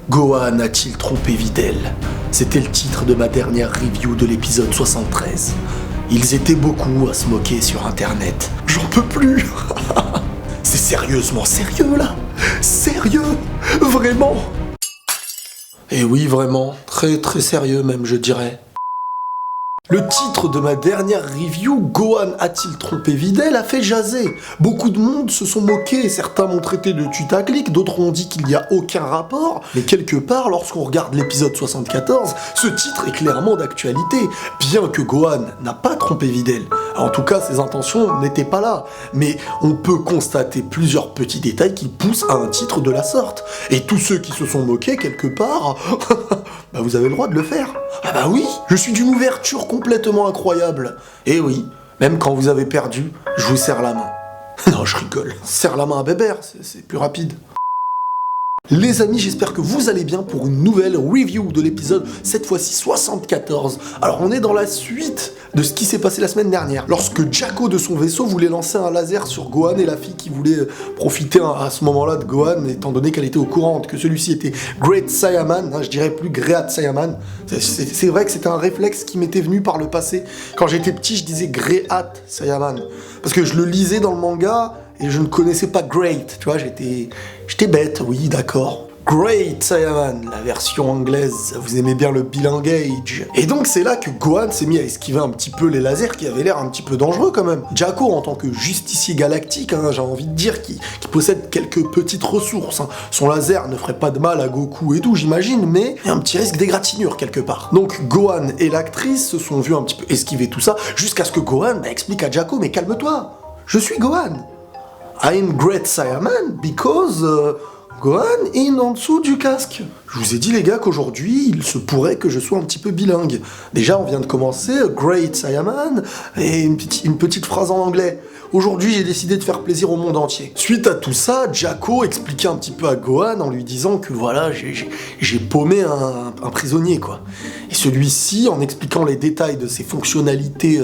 Gohan a-t-il trompé Videl? C'était le titre de ma dernière review de l'épisode 73. Ils étaient beaucoup à se moquer sur internet. J'en peux plus. C'est sérieusement sérieux là? Sérieux? Vraiment? Et oui, vraiment. Très très sérieux même, je dirais. Le titre de ma dernière review, Gohan a-t-il trompé Videl, a fait jaser. Beaucoup de monde se sont moqués, certains m'ont traité de tutaclic, d'autres ont dit qu'il n'y a aucun rapport, mais quelque part, lorsqu'on regarde l'épisode 74, ce titre est clairement d'actualité, bien que Gohan n'a pas trompé Videl. En tout cas, ses intentions n'étaient pas là, mais on peut constater plusieurs petits détails qui poussent à un titre de la sorte. Et tous ceux qui se sont moqués, quelque part, bah vous avez le droit de le faire. Ah bah oui, je suis d'une ouverture complètement incroyable. Et oui, même quand vous avez perdu, je vous serre la main. Non, je rigole. Serre la main à Bébert, c'est plus rapide. Les amis, j'espère que vous allez bien pour une nouvelle review de l'épisode, cette fois-ci 74. Alors on est dans la suite de ce qui s'est passé la semaine dernière, lorsque Jaco de son vaisseau voulait lancer un laser sur Gohan et la fille qui voulait profiter à ce moment-là de Gohan, étant donné qu'elle était au courant que celui-ci était Great Saiyaman, je dirais plus Great Saiyaman. C'est vrai que c'était un réflexe qui m'était venu par le passé. Quand j'étais petit, je disais Great Saiyaman, parce que je le lisais dans le manga, et je ne connaissais pas Great, tu vois, j'étais bête, oui, d'accord. Great Saiyaman, la version anglaise, vous aimez bien le bilinguage. Et donc c'est là que Gohan s'est mis à esquiver un petit peu les lasers qui avaient l'air un petit peu dangereux quand même. Jaco, en tant que justicier galactique, j'ai envie de dire, qui possède quelques petites ressources. Son laser ne ferait pas de mal à Goku et tout, j'imagine, mais il y a un petit risque d'égratignure quelque part. Donc Gohan et l'actrice se sont vus un petit peu esquiver tout ça, jusqu'à ce que Gohan explique à Jaco, mais calme-toi, je suis Gohan. I'm Great Saiyaman because Gohan est en dessous du casque. Je vous ai dit les gars qu'aujourd'hui, il se pourrait que je sois un petit peu bilingue. Déjà, on vient de commencer Great Saiyaman et une petite phrase en anglais. Aujourd'hui, j'ai décidé de faire plaisir au monde entier. Suite à tout ça, Jaco expliquait un petit peu à Gohan en lui disant que voilà, j'ai paumé un prisonnier, quoi. Et celui-ci, en expliquant les détails de ses fonctionnalités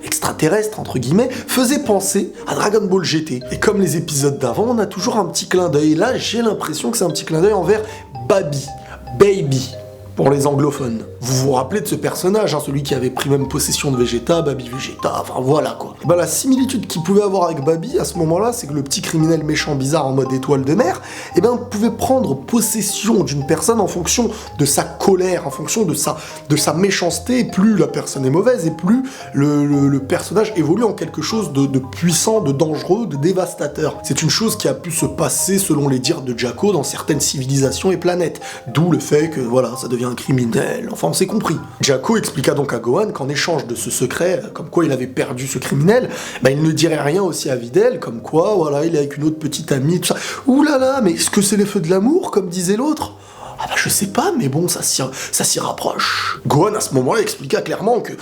extraterrestres, entre guillemets, faisait penser à Dragon Ball GT. Et comme les épisodes d'avant, on a toujours un petit clin d'œil. Là, j'ai l'impression que c'est un petit clin d'œil envers Baby, pour les anglophones. Vous vous rappelez de ce personnage, celui qui avait pris même possession de Vegeta, Baby Vegeta, enfin voilà quoi. Et ben la similitude qu'il pouvait avoir avec Baby à ce moment-là, c'est que le petit criminel méchant bizarre en mode étoile de mer, et ben pouvait prendre possession d'une personne en fonction de sa colère, en fonction de sa méchanceté, et plus la personne est mauvaise, et plus le personnage évolue en quelque chose de puissant, de dangereux, de dévastateur. C'est une chose qui a pu se passer selon les dires de Jaco dans certaines civilisations et planètes, d'où le fait que voilà, ça devient un criminel, enfin on s'est compris. Jaco expliqua donc à Gohan qu'en échange de ce secret, comme quoi il avait perdu ce criminel, il ne dirait rien aussi à Videl, comme quoi, voilà, il est avec une autre petite amie, tout ça. Ouh là là, mais est-ce que c'est les feux de l'amour, comme disait l'autre? Ah bah je sais pas, mais bon, ça s'y rapproche. Gohan à ce moment-là expliqua clairement que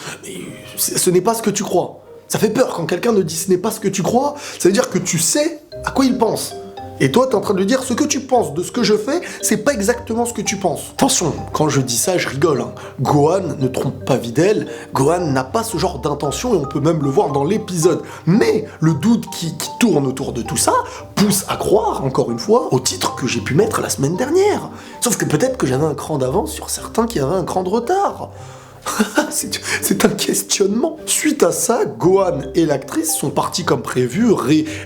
ce n'est pas ce que tu crois. Ça fait peur quand quelqu'un ne dit ce n'est pas ce que tu crois, ça veut dire que tu sais à quoi il pense. Et toi, t'es en train de dire ce que tu penses de ce que je fais, c'est pas exactement ce que tu penses. Attention, quand je dis ça, je rigole. Gohan ne trompe pas Videl, Gohan n'a pas ce genre d'intention et on peut même le voir dans l'épisode. Mais le doute qui tourne autour de tout ça pousse à croire, encore une fois, au titre que j'ai pu mettre la semaine dernière. Sauf que peut-être que j'avais un cran d'avance sur certains qui avaient un cran de retard. C'est un questionnement. Suite à ça, Gohan et l'actrice sont partis comme prévu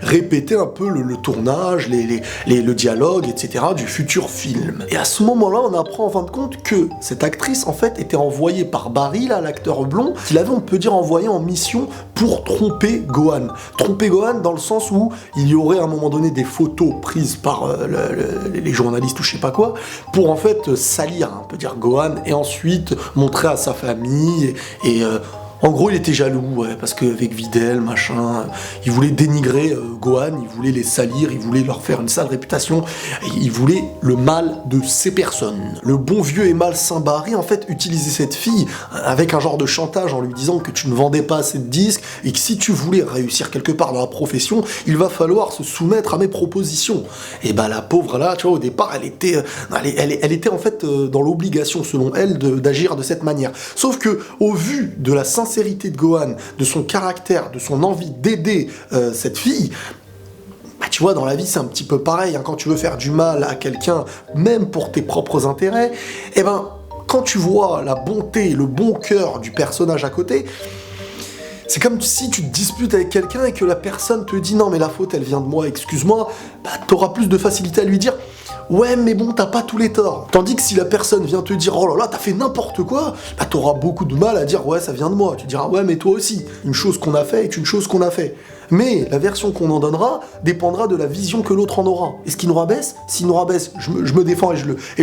répéter un peu le tournage, le dialogue, etc. du futur film. Et à ce moment-là, on apprend en fin de compte que cette actrice, en fait, était envoyée par Barry, là, l'acteur blond, qu'il avait, on peut dire, envoyé en mission pour tromper Gohan. Tromper Gohan dans le sens où il y aurait à un moment donné des photos prises par les journalistes ou je sais pas quoi, pour en fait salir, on peut dire, Gohan, et ensuite montrer à sa famille, en gros, il était jaloux, ouais, parce qu'avec Videl, machin, il voulait dénigrer Gohan, il voulait les salir, il voulait leur faire une sale réputation, il voulait le mal de ces personnes. Le bon vieux et malsain Barry, en fait, utilisait cette fille avec un genre de chantage en lui disant que tu ne vendais pas assez de disques et que si tu voulais réussir quelque part dans la profession, il va falloir se soumettre à mes propositions. Et la pauvre là, tu vois, au départ, elle était en fait dans l'obligation, selon elle, d'agir de cette manière. Sauf que, au vu de la sincérité de Gohan, de son caractère, de son envie d'aider cette fille, Tu vois, dans la vie, c'est un petit peu pareil, hein. Quand tu veux faire du mal à quelqu'un, même pour tes propres intérêts, eh ben, quand tu vois la bonté, le bon cœur du personnage à côté, c'est comme si tu te disputes avec quelqu'un et que la personne te dit « Non, mais la faute, elle vient de moi, excuse-moi », bah, t'auras plus de facilité à lui dire « Ouais, mais bon, t'as pas tous les torts ». Tandis que si la personne vient te dire « Oh là là, t'as fait n'importe quoi », bah, t'auras beaucoup de mal à dire « Ouais, ça vient de moi ». Tu diras « Ouais, mais toi aussi, une chose qu'on a fait est une chose qu'on a fait ». Mais la version qu'on en donnera dépendra de la vision que l'autre en aura. Est-ce qu'il nous rabaisse? S'il nous rabaisse, je me défends et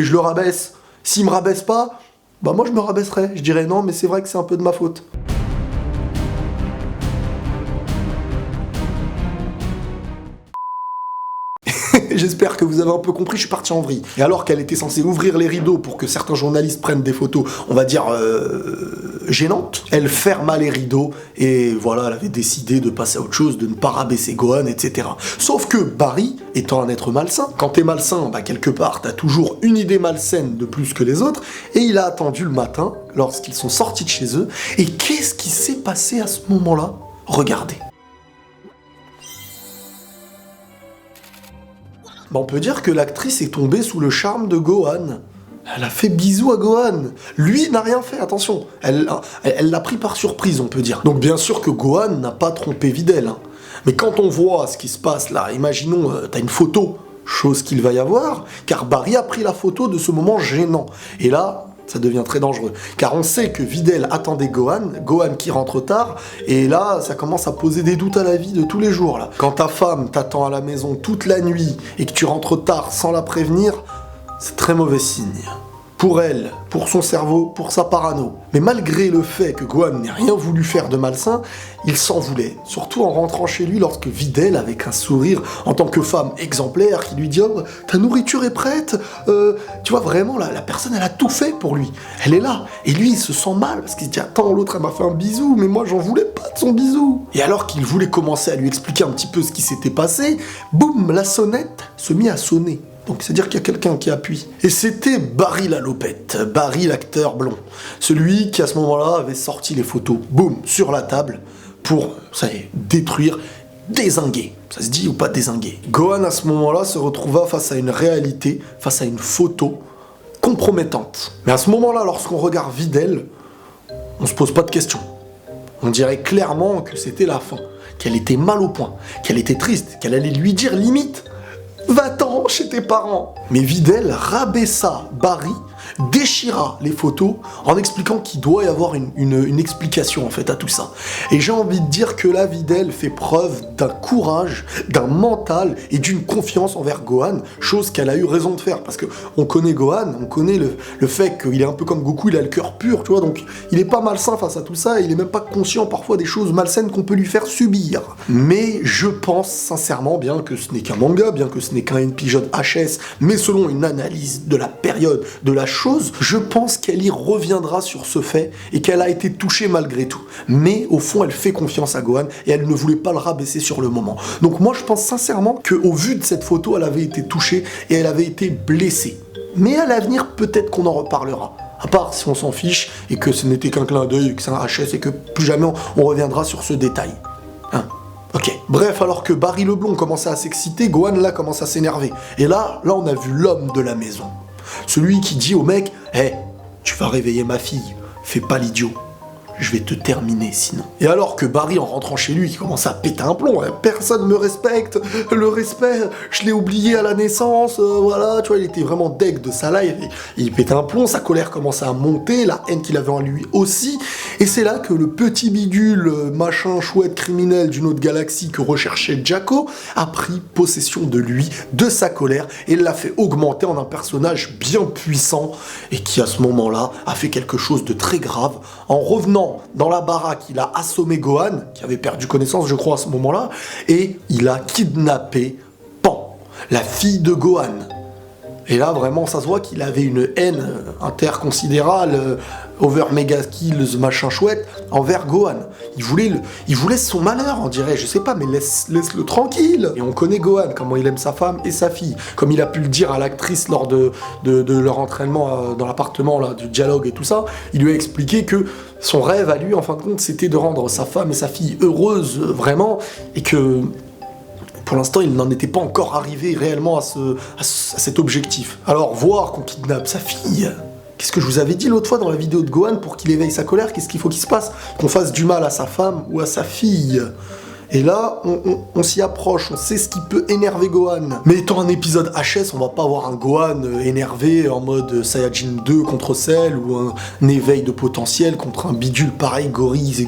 je le rabaisse. S'il me rabaisse pas, bah moi je me rabaisserai. Je dirais non, mais c'est vrai que c'est un peu de ma faute. J'espère que vous avez un peu compris, je suis parti en vrille. Et alors qu'elle était censée ouvrir les rideaux pour que certains journalistes prennent des photos, on va dire, gênantes, elle ferma les rideaux et voilà, elle avait décidé de passer à autre chose, de ne pas rabaisser Gohan, etc. Sauf que Barry, étant un être malsain, quand t'es malsain, bah quelque part, t'as toujours une idée malsaine de plus que les autres, et il a attendu le matin, lorsqu'ils sont sortis de chez eux, et qu'est-ce qui s'est passé à ce moment-là? Regardez. Bah on peut dire que l'actrice est tombée sous le charme de Gohan. Elle a fait bisous à Gohan. Lui n'a rien fait, attention. Elle l'a pris par surprise, on peut dire. Donc bien sûr que Gohan n'a pas trompé Videl. Hein. Mais quand on voit ce qui se passe là, imaginons, t'as une photo, chose qu'il va y avoir, car Barry a pris la photo de ce moment gênant. Et là, ça devient très dangereux. Car on sait que Videl attendait Gohan qui rentre tard, et là, ça commence à poser des doutes à la vie de tous les jours. Là. Quand ta femme t'attend à la maison toute la nuit, et que tu rentres tard sans la prévenir, c'est très mauvais signe. Pour elle, pour son cerveau, pour sa parano. Mais malgré le fait que Gohan n'ait rien voulu faire de malsain, il s'en voulait. Surtout en rentrant chez lui lorsque Videl, avec un sourire, en tant que femme exemplaire, qui lui dit « Oh, ta nourriture est prête !» Tu vois, vraiment, la personne, elle a tout fait pour lui. Elle est là. Et lui, il se sent mal, parce qu'il se dit « Attends, l'autre, elle m'a fait un bisou, mais moi, j'en voulais pas de son bisou !» Et alors qu'il voulait commencer à lui expliquer un petit peu ce qui s'était passé, boum, la sonnette se mit à sonner. Donc c'est-à-dire qu'il y a quelqu'un qui appuie. Et c'était Barry Lalopette, Barry l'acteur blond. Celui qui à ce moment-là avait sorti les photos, boum, sur la table, pour, ça y est, détruire, dézinguer. Ça se dit ou pas dézinguer? Gohan à ce moment-là se retrouva face à une réalité, face à une photo compromettante. Mais à ce moment-là, lorsqu'on regarde Videl, on se pose pas de questions. On dirait clairement que c'était la fin, qu'elle était mal au point, qu'elle était triste, qu'elle allait lui dire limite « Va-t'en chez tes parents !» Mais Videl rabaissa Barry, déchira les photos en expliquant qu'il doit y avoir une explication en fait à tout ça. Et j'ai envie de dire que là, Videl fait preuve d'un courage, d'un mental et d'une confiance envers Gohan, chose qu'elle a eu raison de faire, parce que on connaît Gohan, on connaît le fait qu'il est un peu comme Goku, il a le cœur pur, tu vois, donc il est pas malsain face à tout ça, et il est même pas conscient parfois des choses malsaines qu'on peut lui faire subir. Mais je pense sincèrement, bien que ce n'est qu'un manga, bien que ce n'est qu'un épisode HS, mais selon une analyse de la période, de la chose, je pense qu'elle y reviendra sur ce fait et qu'elle a été touchée malgré tout. Mais au fond, elle fait confiance à Gohan et elle ne voulait pas le rabaisser sur le moment. Donc moi, je pense sincèrement qu'au vu de cette photo, elle avait été touchée et elle avait été blessée. Mais à l'avenir, peut-être qu'on en reparlera. À part si on s'en fiche et que ce n'était qu'un clin d'œil, que c'est un HS et que plus jamais on reviendra sur ce détail. Hein? Ok. Bref, alors que Barry le blond commençait à s'exciter, Gohan là commence à s'énerver. Et là, on a vu l'homme de la maison. Celui qui dit au mec « Hey, tu vas réveiller ma fille, fais pas l'idiot, je vais te terminer sinon. » Et alors que Barry, en rentrant chez lui, il commence à péter un plomb, « Personne me respecte, le respect, je l'ai oublié à la naissance, voilà, tu vois, il était vraiment deg de ça là, il pétait un plomb, sa colère commençait à monter, la haine qu'il avait en lui aussi, et c'est là que le petit bidule, machin chouette criminel d'une autre galaxie que recherchait Jaco, a pris possession de lui, de sa colère, et l'a fait augmenter en un personnage bien puissant, et qui à ce moment-là a fait quelque chose de très grave, en revenant dans la baraque, il a assommé Gohan, qui avait perdu connaissance je crois à ce moment-là, et il a kidnappé Pan, la fille de Gohan. Et là vraiment ça se voit qu'il avait une haine interconsidérable, over mega skills machin chouette, envers Gohan. Il voulait son malheur on dirait, je sais pas, mais laisse-le tranquille. Et on connaît Gohan, comment il aime sa femme et sa fille, comme il a pu le dire à l'actrice lors de leur entraînement dans l'appartement là, du dialogue et tout ça, il lui a expliqué que son rêve à lui en fin de compte c'était de rendre sa femme et sa fille heureuses vraiment, et que Pour l'instant, il n'en était pas encore arrivé réellement à cet objectif. Alors, voir qu'on kidnappe sa fille... Qu'est-ce que je vous avais dit l'autre fois dans la vidéo de Gohan pour qu'il éveille sa colère? Qu'est-ce qu'il faut qu'il se passe? Qu'on fasse du mal à sa femme ou à sa fille. Et là, on s'y approche, on sait ce qui peut énerver Gohan. Mais étant un épisode HS, on va pas avoir un Gohan énervé en mode Saiyajin 2 contre Cell ou un éveil de potentiel contre un bidule pareil, gorille et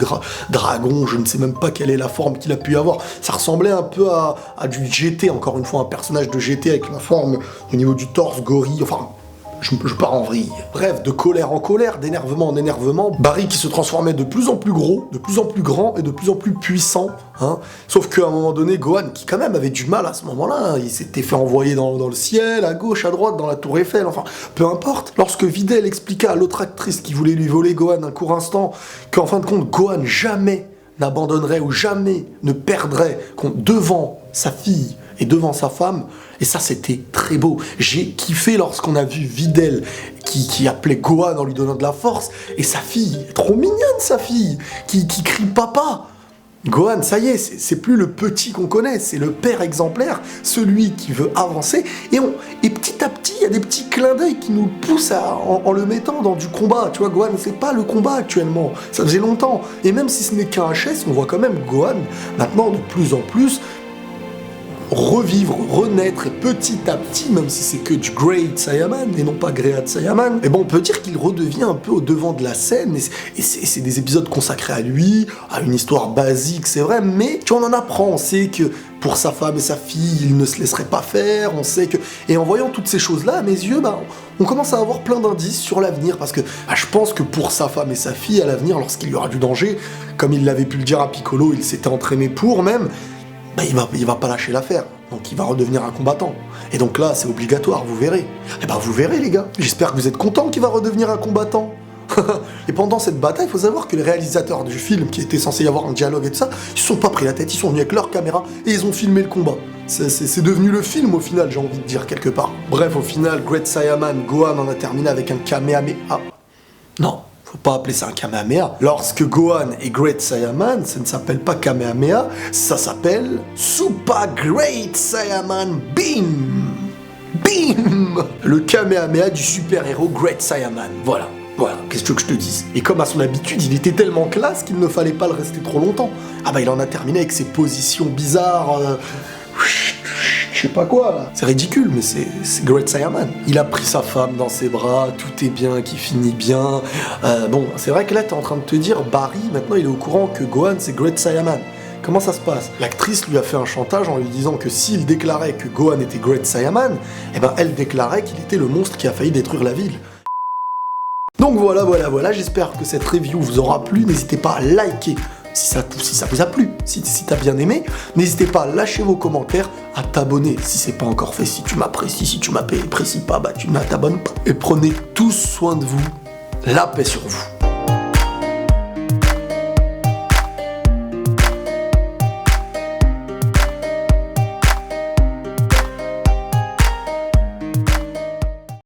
dragon, je ne sais même pas quelle est la forme qu'il a pu avoir. Ça ressemblait un peu à du GT, encore une fois, un personnage de GT avec la forme au niveau du torse, gorille, enfin... Je pars en vrille. Bref, de colère en colère, d'énervement en énervement, Barry qui se transformait de plus en plus gros, de plus en plus grand et de plus en plus puissant. Hein. Sauf qu'à un moment donné, Gohan, qui quand même avait du mal à ce moment-là, hein, il s'était fait envoyer dans le ciel, à gauche, à droite, dans la tour Eiffel, enfin, peu importe. Lorsque Videl expliqua à l'autre actrice qui voulait lui voler Gohan un court instant, qu'en fin de compte, Gohan jamais n'abandonnerait ou jamais ne perdrait devant sa fille et devant sa femme, et ça c'était très beau. J'ai kiffé lorsqu'on a vu Videl qui appelait Gohan en lui donnant de la force, et sa fille, trop mignonne sa fille, qui crie papa. Gohan, ça y est, c'est plus le petit qu'on connaît, c'est le père exemplaire, celui qui veut avancer, et petit à petit, il y a des petits clins d'œil qui nous poussent en le mettant dans du combat. Tu vois, Gohan, c'est pas le combat actuellement, ça faisait longtemps, et même si ce n'est qu'un HS, on voit quand même Gohan, maintenant de plus en plus, revivre, renaître, et petit à petit, même si c'est que du Great Saiyaman et non pas Great Saiyaman, et bon, on peut dire qu'il redevient un peu au devant de la scène, et c'est des épisodes consacrés à lui, à une histoire basique, c'est vrai, mais tu vois, on en apprend, on sait que pour sa femme et sa fille, il ne se laisserait pas faire, on sait que... Et en voyant toutes ces choses-là, à mes yeux, on commence à avoir plein d'indices sur l'avenir, parce que je pense que pour sa femme et sa fille, à l'avenir, lorsqu'il y aura du danger, comme il l'avait pu le dire à Piccolo, il s'était entraîné pour même, il va pas lâcher l'affaire, donc il va redevenir un combattant. Et donc là, c'est obligatoire, vous verrez. Et vous verrez les gars, j'espère que vous êtes contents qu'il va redevenir un combattant. Et pendant cette bataille, il faut savoir que les réalisateurs du film, qui était censé y avoir un dialogue et tout ça, ils se sont pas pris la tête, ils sont venus avec leur caméra et ils ont filmé le combat. C'est devenu le film au final, j'ai envie de dire quelque part. Bref, au final, Great Saiyaman, Gohan en a terminé avec un Kamehameha. Non, faut pas appeler ça un Kamehameha. Lorsque Gohan est Great Saiyaman, ça ne s'appelle pas Kamehameha, ça s'appelle Super Great Saiyaman Beam. Beam. Le Kamehameha du super-héros Great Saiyaman. Voilà, qu'est-ce que tu veux que je te dise? Et comme à son habitude, il était tellement classe qu'il ne fallait pas le rester trop longtemps. Il en a terminé avec ses positions bizarres... Je sais pas quoi là. C'est ridicule, mais c'est Great Saiyaman. Il a pris sa femme dans ses bras, tout est bien, qui finit bien. Bon, c'est vrai que là, t'es en train de te dire, Barry, maintenant, il est au courant que Gohan, c'est Great Saiyaman. Comment ça se passe? L'actrice lui a fait un chantage en lui disant que s'il déclarait que Gohan était Great Saiyaman, elle déclarait qu'il était le monstre qui a failli détruire la ville. Donc voilà, j'espère que cette review vous aura plu. N'hésitez pas à liker si ça vous a plu, si t'as bien aimé. N'hésitez pas à lâcher vos commentaires, à t'abonner si c'est pas encore fait, si tu m'apprécies, si tu m'apprécies pas, tu ne t'abonnes pas. Et prenez tous soin de vous, la paix sur vous.